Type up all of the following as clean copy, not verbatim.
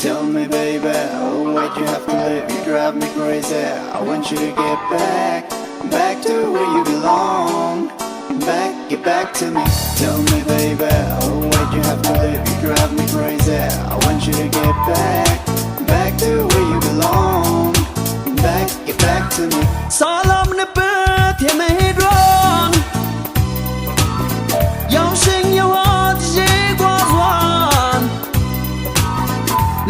Tell me, baby, oh, why'd you have to leave? You drive me crazy. I want you to get back, back to where you belong. Get back to me. Tell me, baby, oh, why'd you have to leave? You drive me crazy. I want you to get back, back to where you belong. Get back to me. Salam nebet yemehidron Yawshin yawad jigwazwan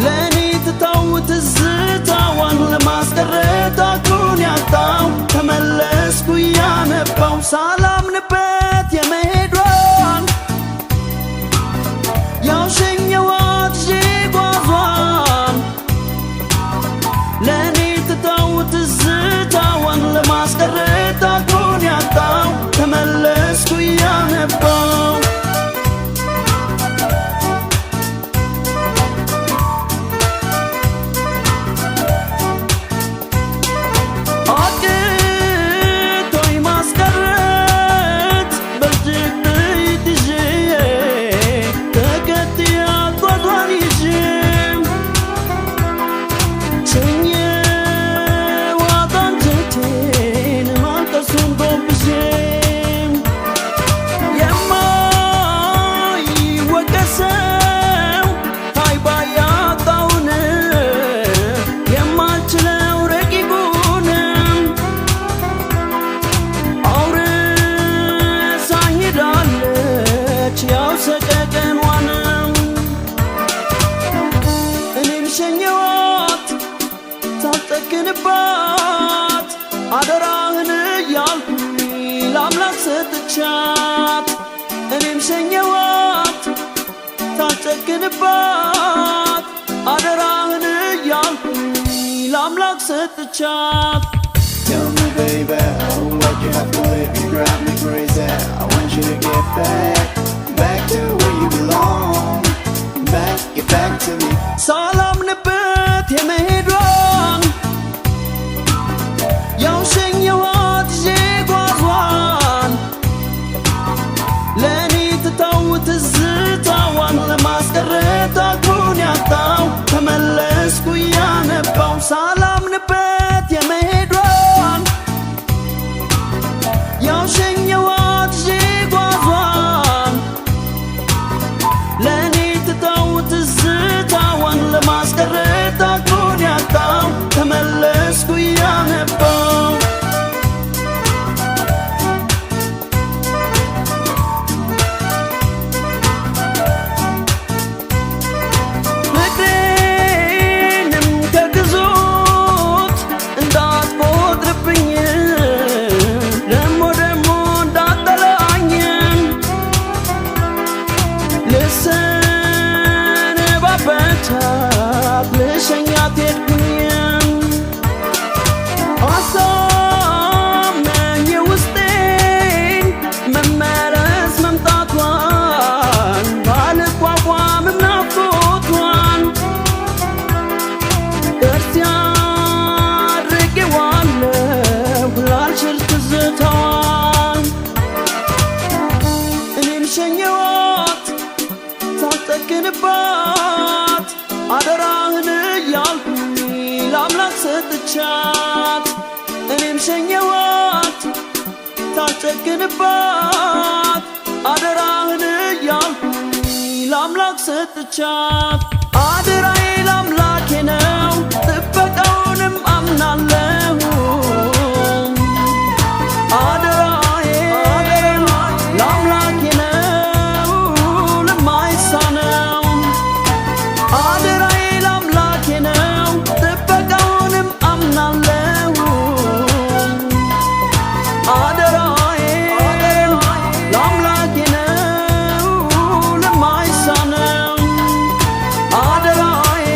Leni tatawut zzitawan Lemasqarret akun yattaw Temelesku yanebaw Salam nebet yemehidron Yawshin yawad jigwazwan Leni tatawut zzitawan Lemasqarret akun yattaw Temelesku yanebaw Taltekinbat Adarahın yalkuy Lamlak setchat Enim şenyewat Taltekinbat Adarahın yalkuy Lamlak setchat Tell me, baby, oh, why'd you have to leave? You drive me crazy. I want you to get back, back to where you belong. Get back to me. Salam nebet yemehidron Yawshin yawad jigwazwan Leni tatawut zzitawan Lemasqarret akun yattaw Temelesku yanebaw Salam nebet yemehidron Yawshin yawad jigwazwan Leni tatawut zzitawan Lemasqarret akun yattaw Temelesku yanebaw ፍቅሬንም ከግዞት እንዳትቆጥርብኝ ደሞ እንዳትጠላኝ ልሰነባበታት ልሸኛት ሄድኩኝ አሳመኝ ውስጤን መመለስ መምጣቷን ባልቋቋምም ናፍቆቷን ቅርስ አድርጌዋለሁ ላልችል ትዝታዋን እኔም ሸኘኋት ሳልጠግንባት አደራህን እያልኩኝ ለአምላክ ሰጥቻት እኔም ሸኘኋት ሳልጠግንባት አደራህን እያልኩኝ ለአምላክ ሰጥቻት አደራዬ ለአምላኬ ነው ጥበቃውንም አምናለሁ አደራዬ ለአምላኬ ነው ለማይሳነው አደራዬ ለአምላኬ ነው ጥበቃውንም አምናለሁ አደራዬ ለአምላኬ ነው ለማይሳነው አደራዬ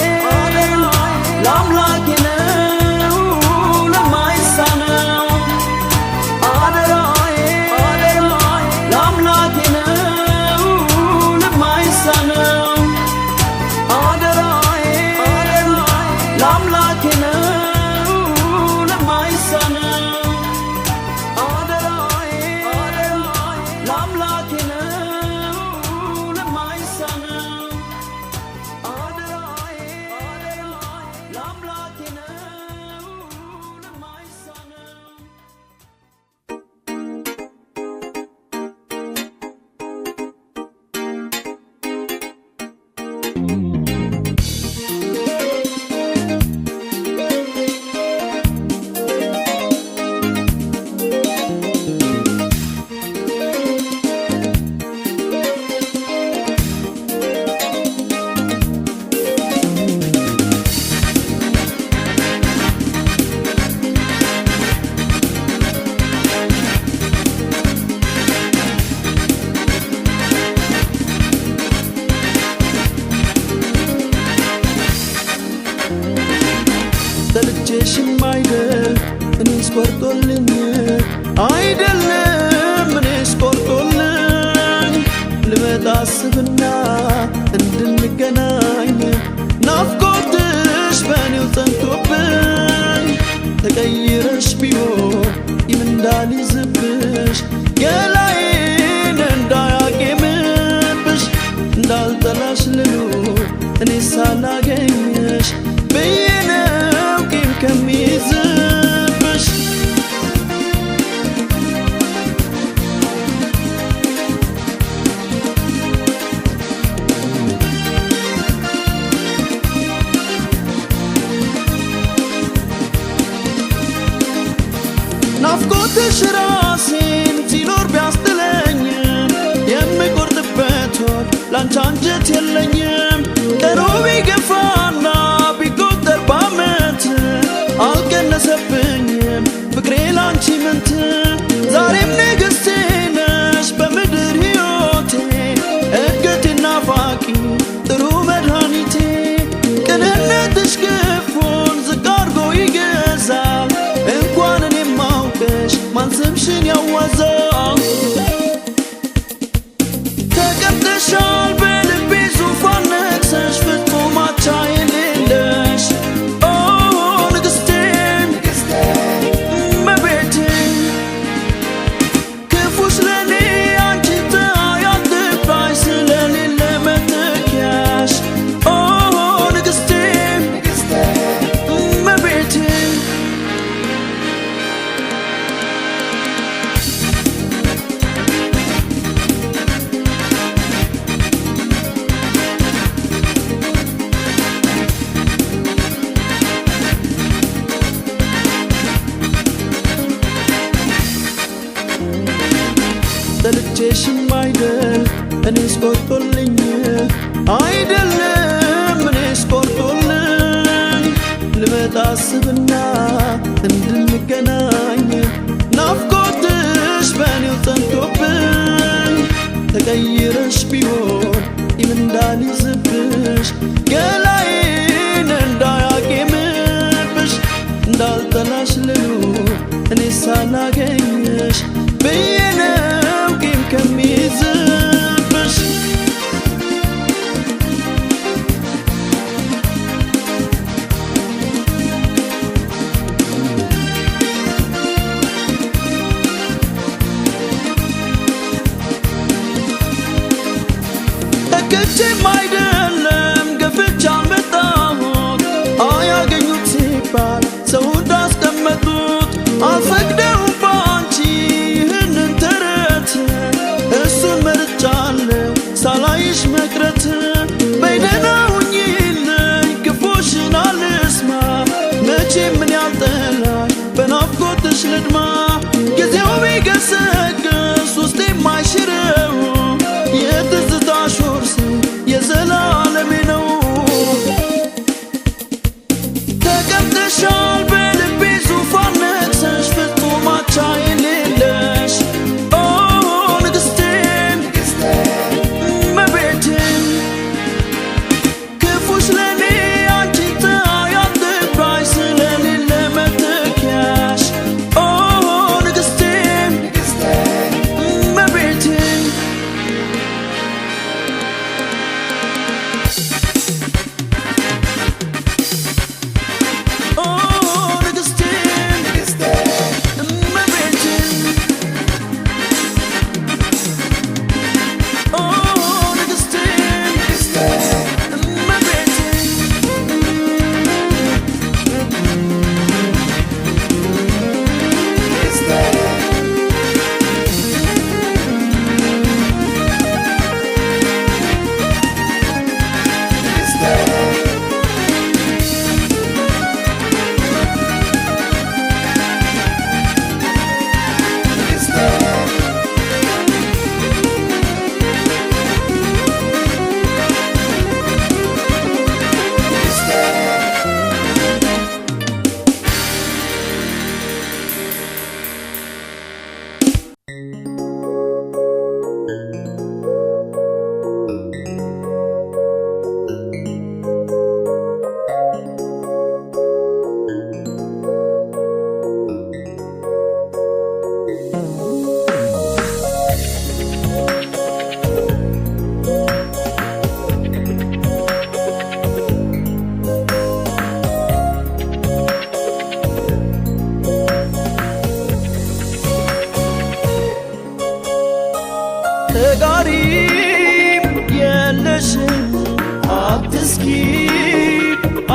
ጠልቼሽም አይደል እኔስ ቆርጦልኝ አይደለም እኔስ ቆርጦልኝ ልመጣ አስብና እንድንገናኝ ናፍቆትሽ በእኔው ጸንቶብኝ ተቀይረሽ ቢሆን ቂም እንዳልይዝብሽ ገላዬን እንዳያቄምብሽ እንዳልጠላሽ ልኑር እኔ ሳላገኝሽ ብዬ ነው ቂም ከሚይዝብሽ ናፍቆትሽ ራሴን ሲኖር ቢያስጥለኝ የምቆርጥበት ወግ ላንቺ አንጀት የለኝም ቀኑ ቢገፋና ቢቆጠር በዓመት አልቀነሰብኝም ፍቅሬ ላንቺ ምንት ዛሬም ንግሥቴ ነሽ በምድር ሕይወቴ እድገቴ ናፋቂ ጥሩ መድኃኒቴ ቅንነትሽ ክፉን ዝቅ አድርጎ ይገዛል እንኳን እኔም ማውቅሽ ማን ስምሽን ያዋዛል ተቀምጠሻል በልቤ ዙፋን ነግሰሽ ፍጹም አቻ የሌለሽ ኦ ንግሥቴ እመቤቴ ክፉሽ ለኔ አንቺ ያልገባሽ ስለሌለ መተኪያሽ ኦ ንግሥቴ እመቤቴ ጠልቼሽም አይደል እኔስ ቆርጦልኝ አይደለም እኔስ ቆርጦልኝ ልመጣ አስብና እንድንገናኝ ናፍቆትሽ በእኔው ጸንቶብኝ ተቀይረሽ ቢሆን ቂም እንዳልይዝብሽ ገላዬን እንዳያቄምብሽ እንዳልጠላሽ ልኑር እኔ ሳላገኝሽ ብዬ ነው ቂም ከሚይዝብሽ ተከቼም አይደለም ገፍቼ አልመጣሁት አያገኙት ሲባል ሰው እንዳስቀመጡት አልፈቅደውም ባንቺ ይህንን ተረት እሱን መርጫለሁ ሳላይሽ መቅረት በይደና ሁኚልኝ ክፉሽን አልስማ መቼም ምን ያልጠላሽ በናፍቆትሽ ልድማ ጊዜው ቢገሰግስ ውስጤ የማይሽረው የትዝታሽ ውርስ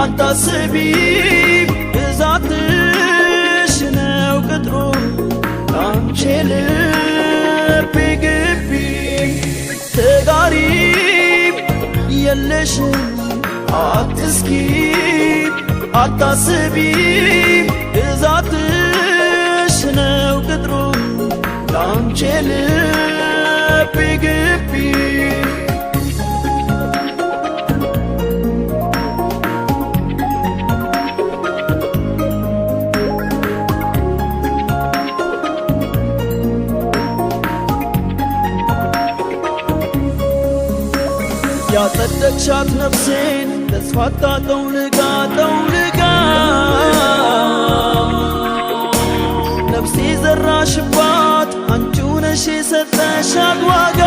አታስቢ ብዛትሽ ነው ቅጥሩ ላንቺ ልቤ ግቢ ተጋሪም የለሽም አትስኪ አታስቢ ብዛትሽ ነው ቅጥሩ ላንቺ ልቤ ግቢ ያጸደቅሻት ነፍሴን ተስፋታ ጠውልጋ ነፍሴ ዘራሽባት አንቺው ነሽ የሰጠሻት ዋጋ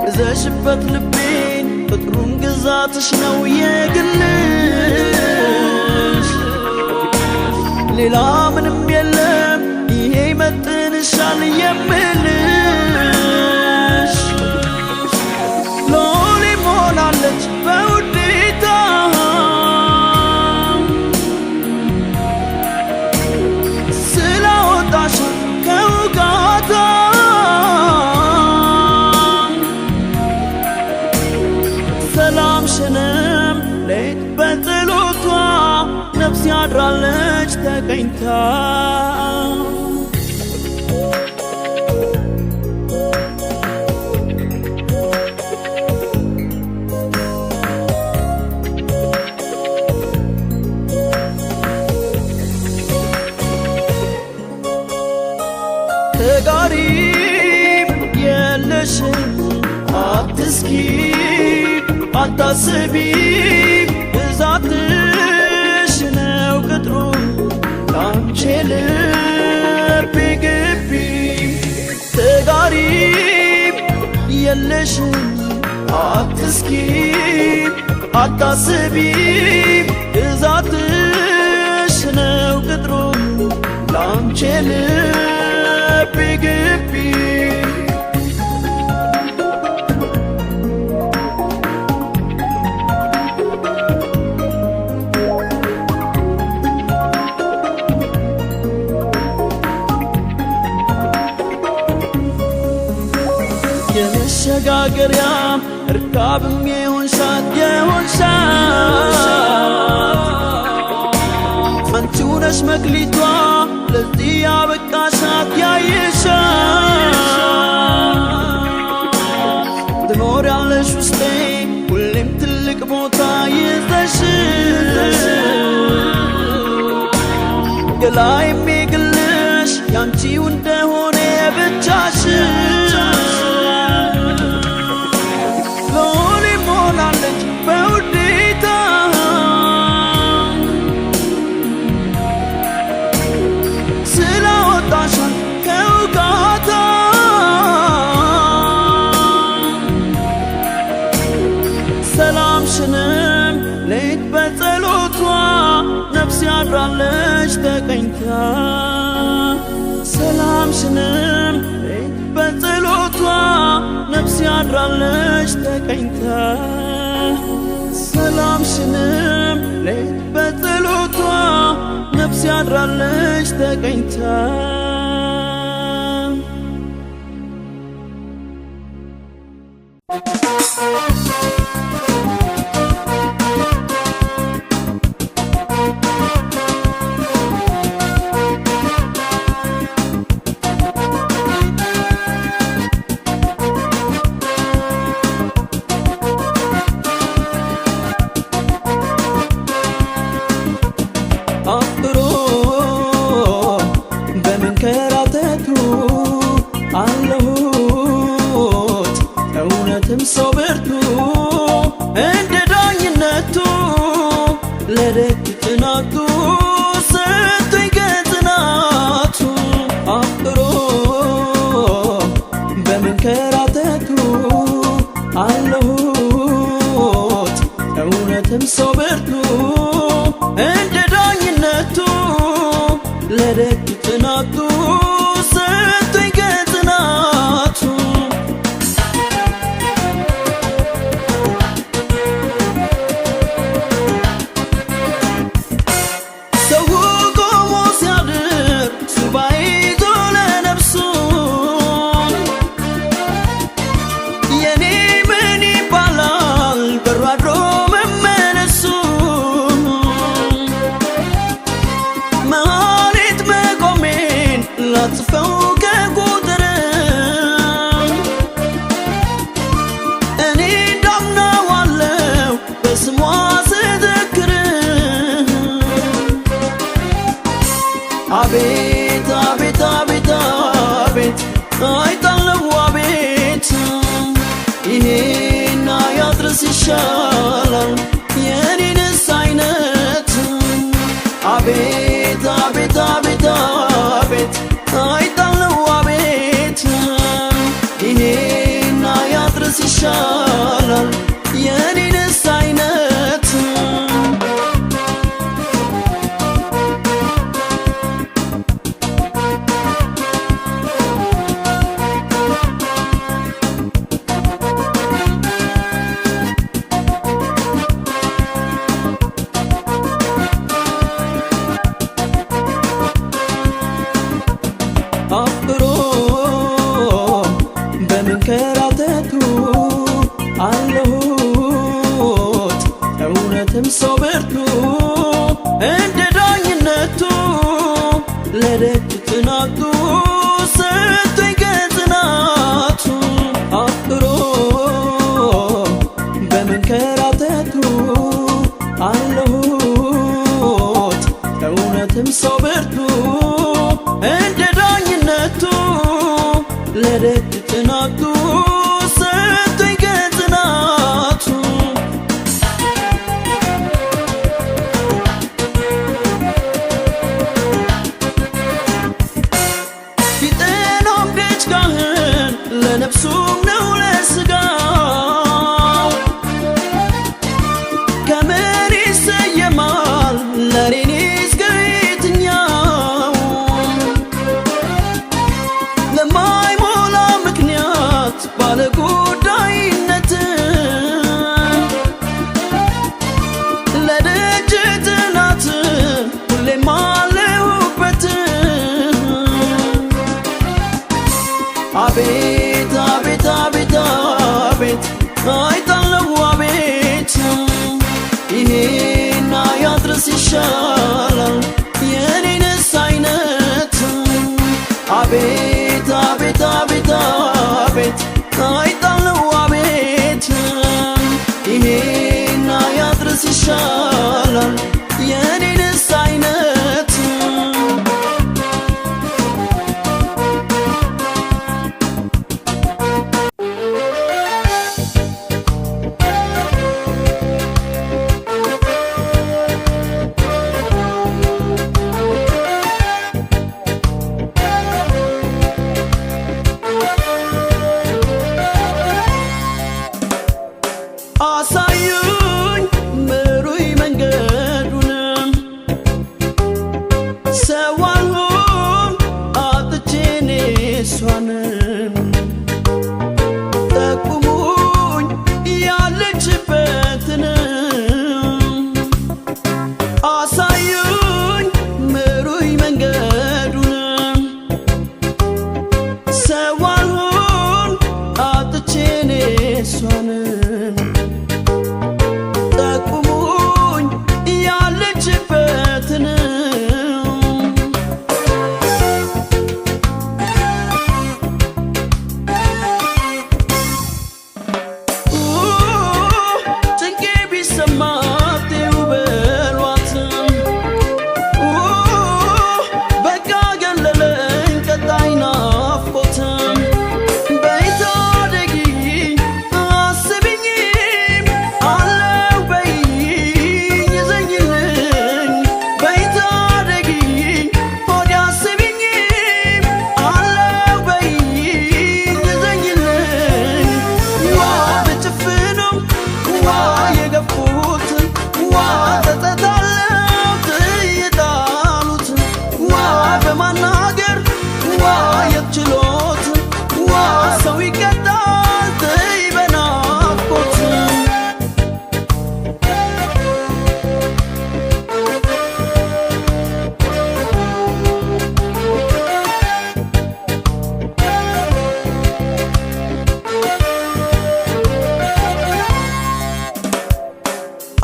እዘሽበት ልቤን ፍቅሩን ግዛትሽ ነው የግልሽ ሌላ ምንም የለም ይሄ ይመጥንሻል የምልሽ ሎሌ ሞላለች በውዴታ ስላወጣሽ ከውጋታ ሰላምሽንም ሌት በጸሎቷ ነፍስ ያድራለች ተገኝታ ተጋሪም የለሽም አትስኪ አታስቢ ብዛትሽ ነው ቅጥሩ ላንቺ ልቤ ግቢ ተጋሪም የለሽም አትስኪ አታስቢ ብዛትሽ ነው ቅጥሩ ላንቺ ልቤ ግቢ የመሸጋገሪያም እርካብም የሆንሻት አንቺው ነሽ መክሊቷ ለዚህ ያበቃሻት ያየሻት ትኖሪያለሽ ውስጤ ሁሌም ትልቅ ቦታ ይዘሽ ገላ የሚግልሽ ያንቺው እንደሆነ ብቻሽ ሎሌ ሞላለች በውዴታ ስላወጣሻት ከውጋታ ሰላምሽንም ሌት በጸሎቷ ነፍስ ያድራለች ተቀኝታ ሰላምሽንም ሌት በጸሎቷ ነፍስ ያድራለች ተቀኝታ ሰላምሽንም ሌት በጸሎቷ ነፍስ ያድራለች ተቀኝታ ሰው ብርቱ እንደ ዳኝነቱ ለደግ ጥናቱ ሰጥቶኝ ከጽናቱ አፍሮ በመንከራተቱ አለሁት እውነትም ሰው ብርቱ እንደ ዳኝነቱ ለደግ ጥናቱ ሰጥቶኝ ከጽናቱ አቤት አቤት አቤት አቤት አይጣለው አቤት ይሄና ያድርስ ይሻላል የኔንስ አይነት አቤት አቤት አቤት አቤት አይጣለው አቤት ይሄና ያድርስ ይሻላል የኔንስ አይነት አፍሮ በመንከራተቱ አለሁት እውነትም ሰው ብርቱ እንደ ዳኝነቱ ለደጅ ጥናቱ ሰጥቶኝ ከጽናቱ አፍሮ በመንከራተቱ አለሁት እውነትም ሰው ብርቱ እንደ ዳኝነቱ ለደጅ ጥናቱ ሰጥቶኝ ከጽናቱ ፊጤናም ደጅ ካህን ለነፍሱም ነው ለሥጋው ከምን ይሰየማል ለኔስ ከየትኛው ለማይሞላ ምክንያት ባለጉዳይነት ለደጅ ጥናት ሁሌም አለሁበት አቤት አቤት አቤት አቤት አይጣለው አቤት ይሄና ያድርስ ይሻላል የኔንስ አይነት አቤት አቤት አቤት አቤት አይጣለው አቤት ይሄና ያድርስ ይሻላል የኔንስ አይነት አሳዩኝ ምሩኝ መንገዱንም ሰው አልሆን አጥቼ እኔ እሷንም ጠቁሙኝ ያለችበትንም አሳዩኝ ምሩኝ መንገዱንም ሰው አልሆን አጥቼ እኔ እሷንም ጠቁሙኝ ያለችበትንም ጭንቄ ቢሰማት በሏትም በቃ ገለለኝ ቀጣይ ናፍቆትም በይታደጊ አስቢኝም አለው በይኝ ይዘኝልኝ በይታደጊ ሆድ አስቢኝም አለው በይኝ ይዘኝልኝ ዋ በጭፍነው ዋ የገፉት ዋ ተጠታለው ትየጣሉት ዋ በማናገር ዋ የችሎት ዋ ሰው ይቀጣል ትይ በናፍቆት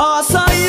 አሳዩ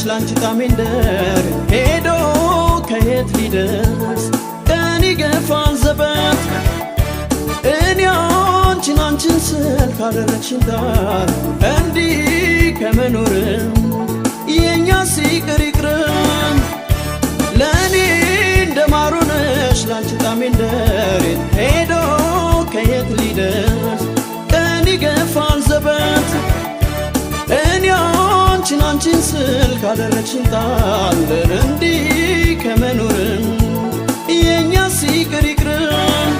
ላንቺ ጣሜንደር ሄዶ ከየት ሊደርስ ቀን ይገፋል ዘበት እኔ አንቺን ስል ካደረግሽኝ ዳር እንዲህ ከመኖርም የኛ ሲቅር ይቅርም ለእኔ እንደማሩ ነሽ ላንቺ ጣሜንደር ሄዶ ከየት ሊደርስ ቀን ይገፋል ዘበት እኔ አንቺን ስል ካደረግሽኝ ጣር እንዲህ ከመኖርም የኛ ሲቅር ይቅርም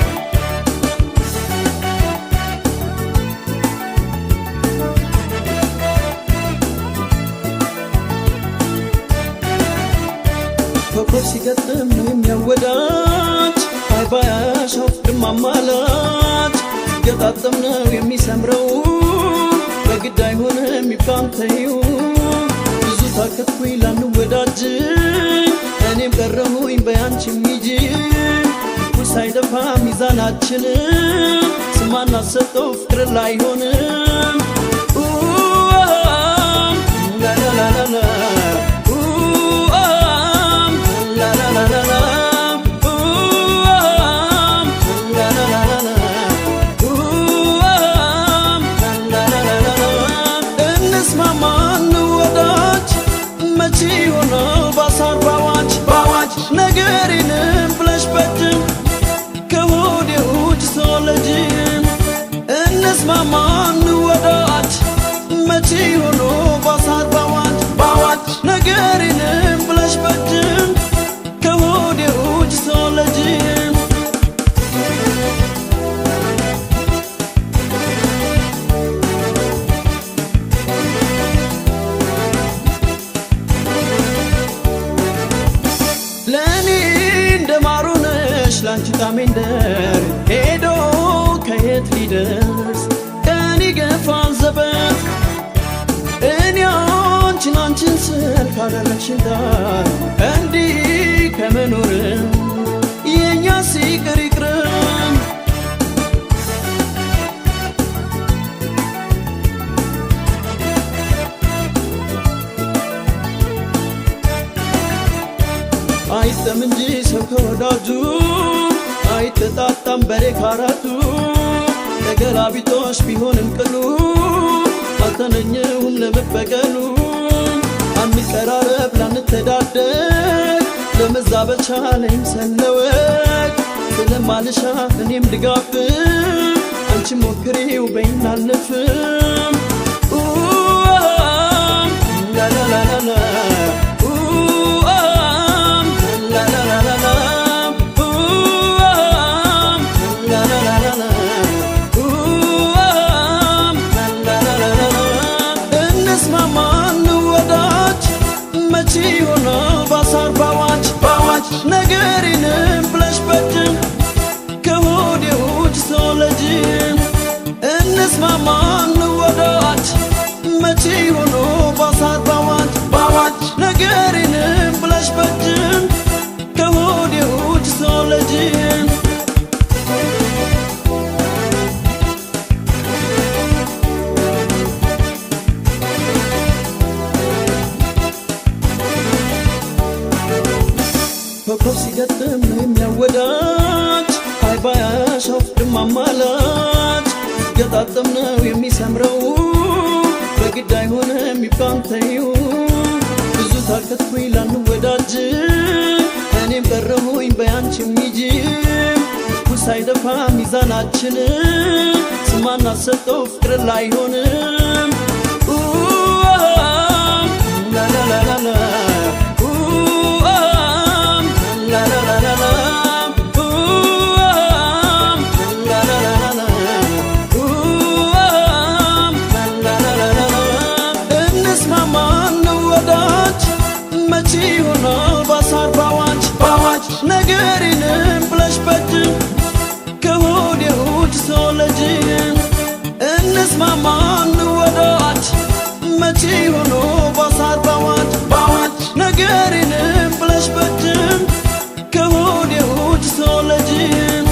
ኮከብ ሲገጥም ነው የሚያወዳጅ አይባያሻው ድማማላች ሲገጣጠም ነው የሚሰምረው በግድ አይሆንም ይባንተዩ ብዙ ታከትኩኝ ላንወዳጅ እኔም ቀረሁኝ በያንቺ ሚጂ እኩል ሳይደፋ ሚዛናችን ስማና ሰጠው ፍቅር ላይሆንም ላላላላ ነገሬንም ብለሽ በጅም ከሆዴ ውጭ ሰለጅም እንስማማ እንወዳጅ መቼ ሆኖ ባሳር ባዋጅ ነገሬንም ብለሽ በጅም ከሆዴ ውጭ ሰለጅም ላንቺ ጣሜንደር ሄዶ ከየት ሊደርስ ቀን ይገፋል ዘበት እኔ አንቺን ስል ካደረግሽኝ ዳር እንዲህ ከመኖርም የኛ ሲቅር ይቅርም አይጠም እንጂ ሰው ከወዳጁ አይተጣጣም በሬ ካራቱ ተገላቢጦሽ ቢሆንም ቅሉ አልተነኘሁም ለመበቀሉ አንቀራረብ ላንተዳደግ ለመዛበቻ ለይምሰለወቅ ስለማልሻ እኔም ድጋፍ አንቺ ሞክሬው በይን አልነፍም ላላላላ ነገሬንም ብለሽ በጅም ከሆዴ ውጭ ሰለጅም እንስማማ እንወዳጅ መቼ ሆኖ ባሳር ባዋጅ ነገሬንም ብለሽ በጅም ከሆዴ ውጭ ሰለጅም ኮከብ ሲገጥም ነው የሚያወዳጅ አይባያሻው ድማማላች ሲገጣጠም ነው የሚሰምረው በግድ አይሆንም ይባንተዩ ብዙ ታከትኩኝ ላንወዳጅ እኔም ቀረሁኝ በያንቺ ሚጂ እኩል ሳይደፋ ሚዛናችን ስማና ሰጠው ፍቅር ላይሆንም ላላላላ ነገሬንም ብለሽ በጅም ከሆዴ ውጭ ሰለጅም እንስማማ እንወዳጅ መቼ ሆኖ ባሳር ባዋጅ ነገሬንም ብለሽ በጅም ከሆዴ ውጭ ሰለጅም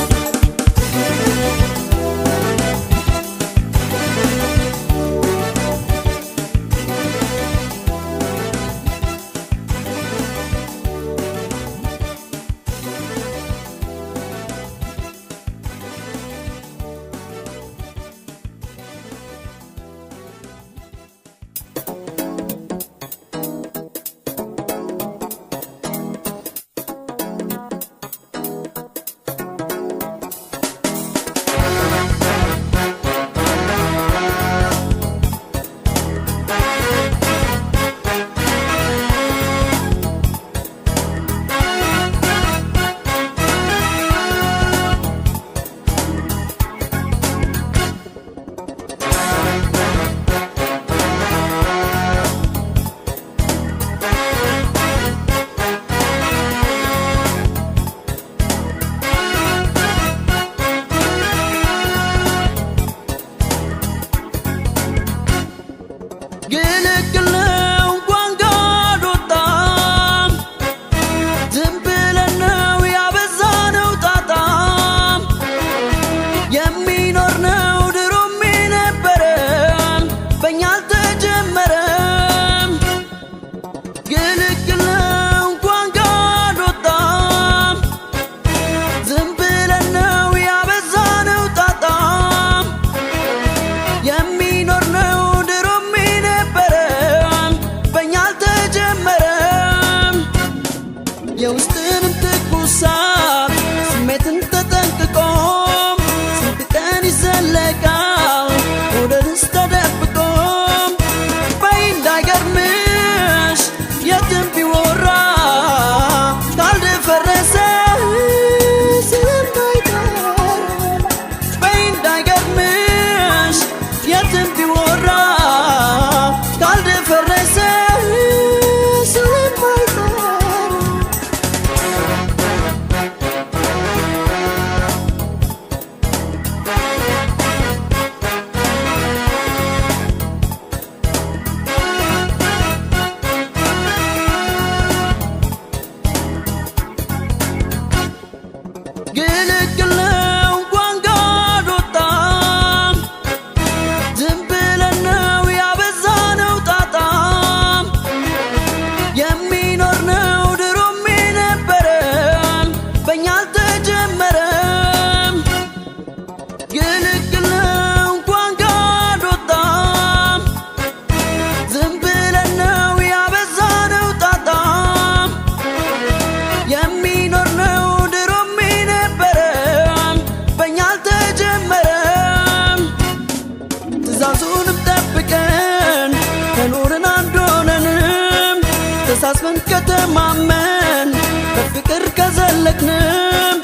ተስፋን ከተማመን በፍቅር ከዘለቅንም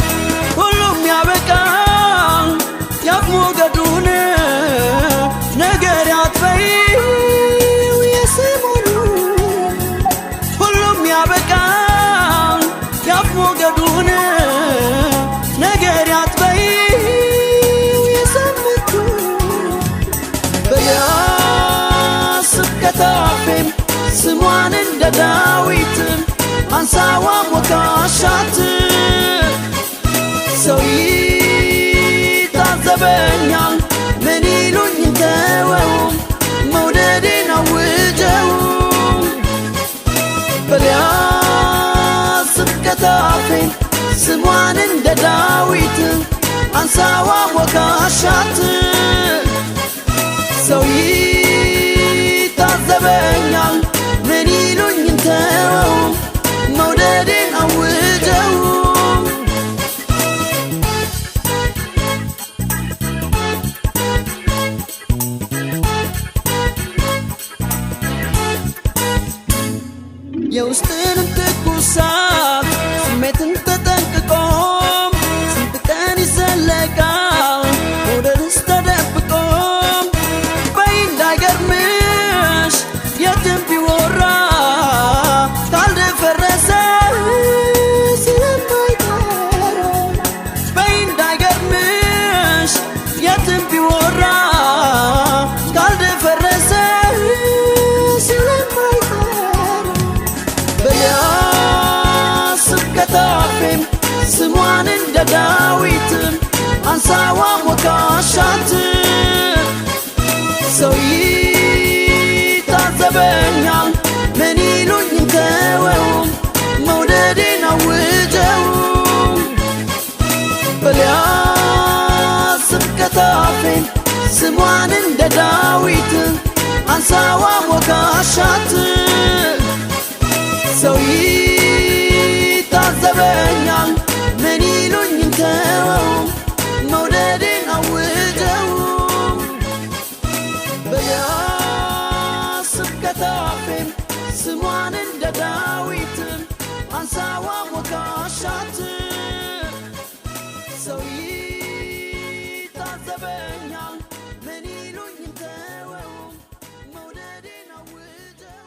ሁሉም ያበቃል ያፍ ሞገዱን ነገር አትበይው የሰሞኑ ሁሉም ያበቃል ያፍ ሞገዱን ነገር አትበይው የሰምቱ በያስብ ከታፌም ስሟን እንደ ዳዊት አንሳዋ ሞካሻት ሰው ይታዘበኛል ምን ይሉኝ ተወው መውደዴን አውጀው በሊያስብ ከታፌን ስሟን እንደ ዳዊት አንሳዋ ሞካሻት ሰው ይታዘበኛል ምን ይሉኝ ተወው መውደዴን አውጀው የውስጥን ትኩሳት ስሜትን ተጠንቅቆም ስንት ቀን ይዘለቃል መውደድስ ተደብቆም በይ እንዳይገርምሽ የትም ቢወራ ካልደፈረሰ ስለማይቀር በይ እንዳይገርምሽ የትም ቢወራ ካልደፈረሰ ስለማይቀር በያስብ ከታፌም ስሟን እንደ ዳዊት አንሳዋ ሞካሻት ሰው ይታዘበኛል ምን ይሉኝ ተወው መውደዴን አውጀው በሊያስብ ከታፌም ስሟን እንደ ዳዊት አንሳዋ ሞካሻት ሰው ይታዘበኛል ምን ይሉኝ ተወው መውደዴን አውጀው በያስብ ከታፌም ስሟን እንደ ዳዊት አንሳዋ ሞካሻት ሰው ይታዘበኛል ምን ይሉኝ ተወው መውደዴን አውጀው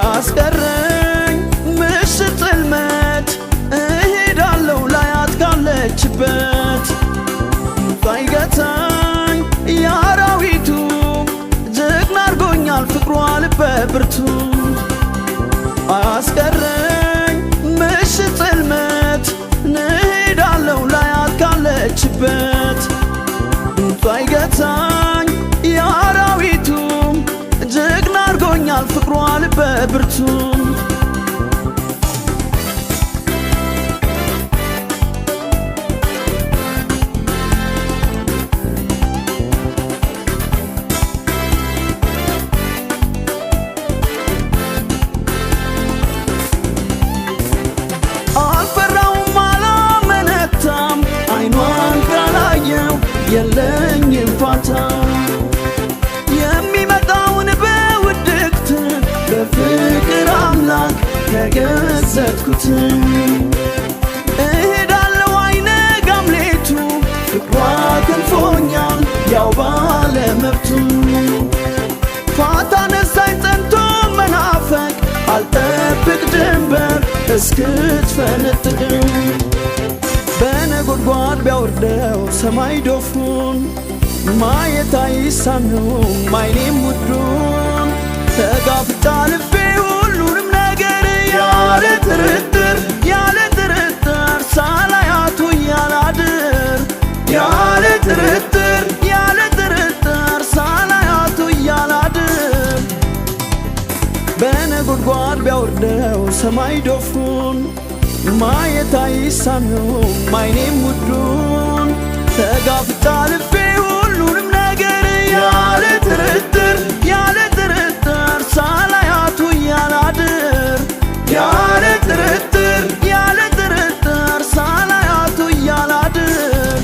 አስቀረኝ ምሽት ጽልመት እሄዳለሁ ላያት ካለችበት ባይገታኝ የአራዊቱ ጀግና አርጎኛል ፍቅሯ ልበ ብርቱ አስቀረኝ ምሽት ጽልመት እሄዳለሁ ላያት ካለችበት ባይገታኝ የአራዊቱ ጀግና አርጎኛል ፍቅሯ ልበ ብርቱ አልፈራውም አላመነታም አይኗን ካላየው የለኝም ፋታ የሚመጣውን በውድቅት በፍቅር አምላክ ተገዘትኩት እሄዳለሁ አይነጋም ሌቱ ፍቅሯ ክንፎኛል ያው ባለመብቱ ፋታ ነሳኝ ጸንቶ መናፈቅ አልጠብቅ ድንበር እስክትፈነጥቅ በነጎድጓድ ቢያወርደው ሰማይ ዶፉን ማየት አይሳነውም አይኔም ውዱን ተጋፍጣ ልቤ ሁሉንም ነገር ያለ ጥርጥር ያለ ጥርጥር ሳላያቱ ያላድር ያለ ጥርጥር ያለ ጥርጥር ሳላያቱ ያላድር በነጎድጓድ ቢያወርደው ሰማይ ዶፉን ማየት አይሳነውም አይኔም ውዱን ተጋፍጣ ልቤ ሁሉንም ነገር ያለ ጥርጥር ያለ ጥርጥር ሳላያቱ ያላድር ያለ ጥርጥር ያለ ጥርጥር ሳላያቱ ያላድር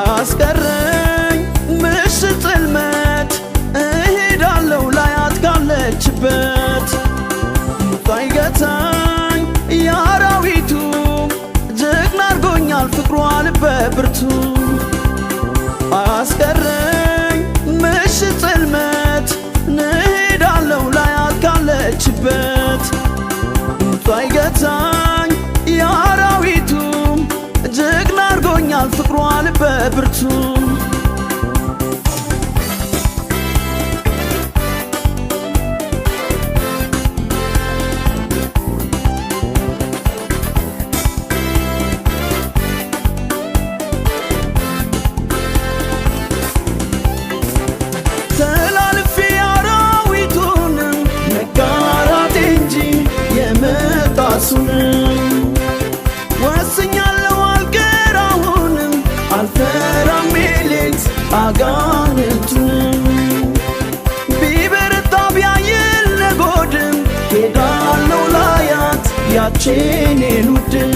አያስቀረኝ ምሽት ጽልመት እሄዳለሁ ላያት ካለችበት ሳይገታኝ የአራዊቱ ጀግና አርጎኛል ፍቅሯ ልበ ብርቱ አያስቀረኝ ምሽት ጽልመት እሄዳለሁ ላያት ካለችበት ሳይገታኝ የአራዊቱ ጀግና አርጎኛል ፍቅሯ ልበ ብርቱ ተላልፌ አራዊቱንም መጋራቴ እንጂ የመጣሱንም ወስኛለሁ አልቀራሁንም አልፈራም ሌሊት አጋንንቱንም ቢበረታ ቢያይል ነጎድም ሄዳለሁ ላያት ያቼኔን ውድም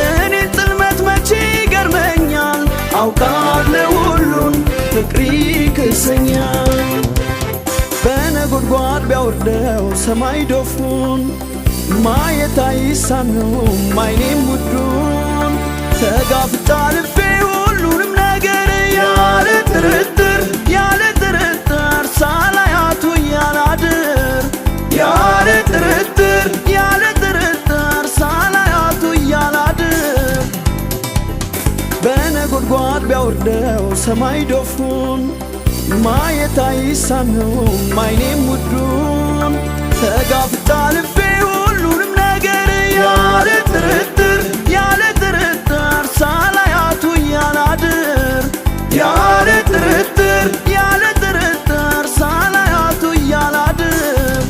እኔን ጽልመት መቼ ይገርመኛል አውቃለሁ ሁሉን ፍቅሪ ክሰኛል በነጎድጓድ ቢያወርደው ሰማይ ዶፉን ማየት አይሳነውም አይኔም ውዱን ተጋፍጣ ልቤ ሁሉንም ነገር ያለ ጥርጥር ያለ ጥርጥር ሳላያቱ ያላድር ያለ ጥርጥር ያለ ጥርጥር ሳላያቱ ያላድር በነጎድጓድ ቢያወርደው ሰማይ ዶፉን ማየት አይሳነውም አይኔም ውዱን ተጋፍጣ ልቤ ሁሉንም ነገር ያለ ጥርጥር ያለ ጥርጥር ሳላያቱ ያላድር ያለ ጥርጥር ያለ ጥርጥር ሳላያቱ ያላድር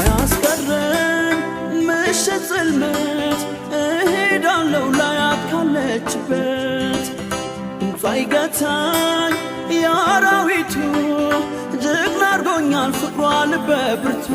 አያስቀረኝ ምሽት ጽልመት እሄዳለሁ ላያት ካለችበት ሳይገታኝ የአራዊቱ ጀግና አርጎኛል ፍቅሯ ልበ ብርቱ